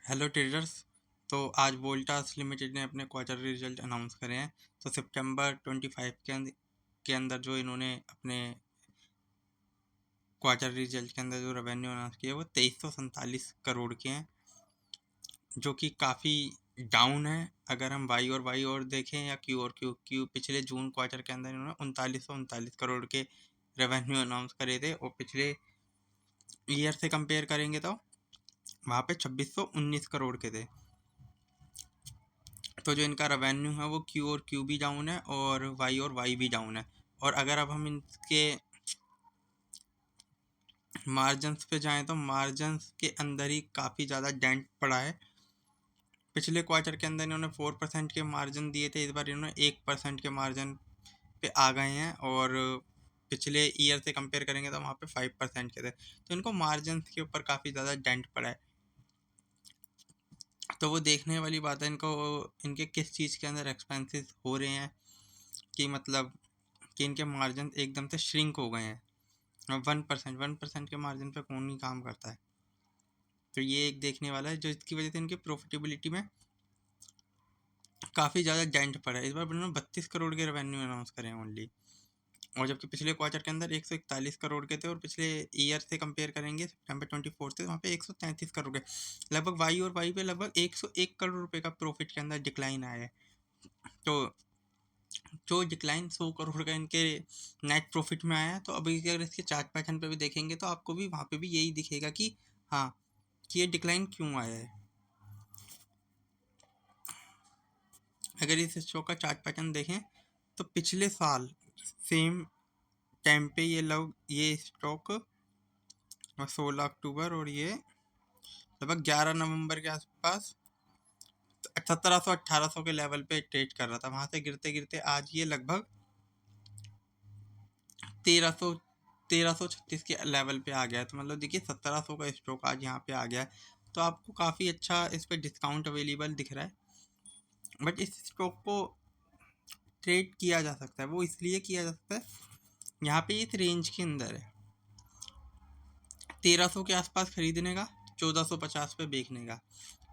Hello traders. तो आज Voltas limited ने अपने क्वार्टरली रिजल्ट अनाउंस करे हैं। तो सितंबर 25 के अंदर जो इन्होंने अपने क्वार्टरली रिजल्ट के अंदर जो रेवेन्यू अनाउंस किया वो 2347 करोड़ के हैं, जो कि काफ़ी डाउन है। अगर हम वाई और देखें या क्यू पिछले जून क्वार्टर के अंदर इन्होंने 3939 करोड़ के रेवेन्यू अनाउंस करे थे, और पिछले ईयर से कंपेयर करेंगे तो वहाँ पे 2619 करोड़ के थे। तो जो इनका रेवेन्यू है वो क्यू भी डाउन है और वाई भी डाउन है। और अगर अब हम इनके मार्जिन्स पे जाएं तो मार्जिन्स के अंदर ही काफ़ी ज़्यादा डेंट पड़ा है। पिछले क्वार्टर के अंदर इन्होंने 4% के मार्जिन दिए थे, इस बार इन्होंने 1% के मार्जिन पे आ गए हैं, और पिछले ईयर से कंपेयर करेंगे तो वहाँ पे 5% के थे। तो इनको मार्जिन्स के ऊपर काफ़ी ज़्यादा डेंट पड़ा है। तो वो देखने वाली बात है इनको इनके किस चीज़ के अंदर एक्सपेंसेस हो रहे हैं, कि मतलब कि इनके मार्जिन एकदम से श्रिंक हो गए हैं। 1% के मार्जिन पे कौन ही काम करता है। तो ये एक देखने वाला है, जो इसकी वजह से इनकी प्रॉफिटेबिलिटी में काफ़ी ज़्यादा डेंट पड़ा है। इस बार उन्होंने 32 करोड़ के रेवेन्यू अनाउंस करे हैं ओनली, और जबकि पिछले क्वार्टर के अंदर 141 करोड़ के थे, और पिछले ईयर से कंपेयर करेंगे सितंबर 24 से वहाँ पे 133 करोड़ के, लगभग वाई पे लगभग 101 करोड़ रुपए का प्रॉफिट के अंदर डिक्लाइन आया है। तो जो डिक्लाइन 100 करोड़ का इनके नेट प्रॉफिट में आया है, तो अभी अगर इसके चार्ट पैटर्न पे भी देखेंगे तो आपको भी वहाँ पे भी यही दिखेगा कि हाँ, कि ये डिक्लाइन क्यों आया है। अगर इस स्टॉक का चार्ट पैटर्न देखें तो पिछले साल सेम टाइम पे ये स्टॉक 16 अक्टूबर और ये लगभग 11 नवंबर के आसपास 1700-1800 के लेवल पे ट्रेड कर रहा था। वहाँ से गिरते गिरते आज ये लगभग 1336 के लेवल पे आ गया है। तो मतलब देखिए 1700 का स्टॉक आज यहाँ पे आ गया है। तो आपको काफ़ी अच्छा इस पर डिस्काउंट अवेलेबल दिख रहा है, बट इस स्टॉक को ट्रेड किया जा सकता है। वो इसलिए किया जा सकता है, यहाँ पे इस रेंज के अंदर है 1300 के आसपास खरीदने का, 1450 पे बेचने का,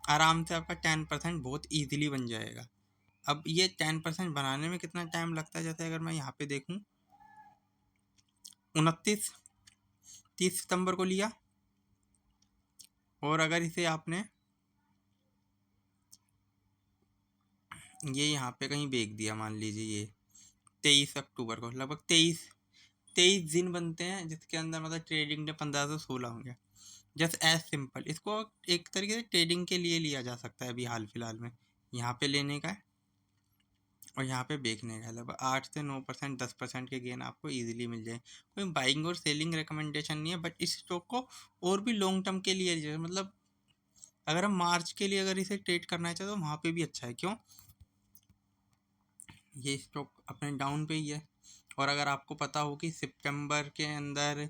आराम से आपका 10% बहुत ईजिली बन जाएगा। अब ये 10% बनाने में कितना टाइम लगता है, जैसे अगर मैं यहाँ पे देखूँ 29-30 सितंबर को लिया, और अगर इसे आपने ये यहाँ पे कहीं बेच दिया, मान लीजिए ये 23 अक्टूबर को, लगभग 23 दिन बनते हैं, जिसके अंदर मतलब ट्रेडिंग डे 15 से 16 होंगे। जस्ट एज सिंपल, इसको एक तरीके से ट्रेडिंग के लिए लिया जा सकता है। अभी हाल फिलहाल में यहाँ पे लेने का है और यहाँ पे बेचने का है, लगभग 8 से 9%, 10% के गेन आपको इजीली मिल जाए। कोई बाइंग और सेलिंग रिकमेंडेशन नहीं है, बट इस स्टॉक को और भी लॉन्ग टर्म के लिए, मतलब अगर हम मार्च के लिए अगर इसे ट्रेड करना चाहे तो वहाँ पे भी अच्छा है। क्यों, ये स्टॉक अपने डाउन पे ही है। और अगर आपको पता हो कि सितंबर के अंदर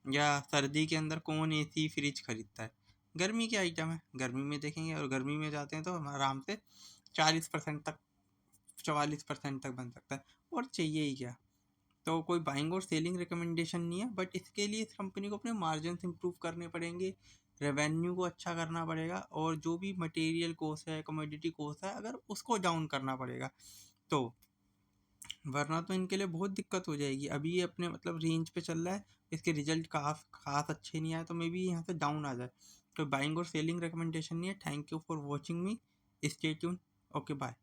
या सर्दी के अंदर कौन एसी फ्रिज खरीदता है, गर्मी के आइटम है, गर्मी में देखेंगे, और गर्मी में जाते हैं तो हम आराम से 40% तक, 44% तक बन सकता है। और चाहिए ही क्या। तो कोई बाइंग और सेलिंग रिकमेंडेशन नहीं है, बट इसके लिए इस कंपनी को अपने मार्जिन इंप्रूव करने पड़ेंगे, रेवेन्यू को अच्छा करना पड़ेगा, और जो भी मटेरियल कॉस्ट है, कमोडिटी कॉस्ट है, अगर उसको डाउन करना पड़ेगा, तो वरना तो इनके लिए बहुत दिक्कत हो जाएगी। अभी ये अपने मतलब रेंज पे चल रहा है, इसके रिजल्ट खास अच्छे नहीं आए, तो मे बी यहाँ से डाउन आ जाए। तो बाइंग और सेलिंग रिकमेंडेशन नहीं है। Thank you for watching me, stay tune, okay bye.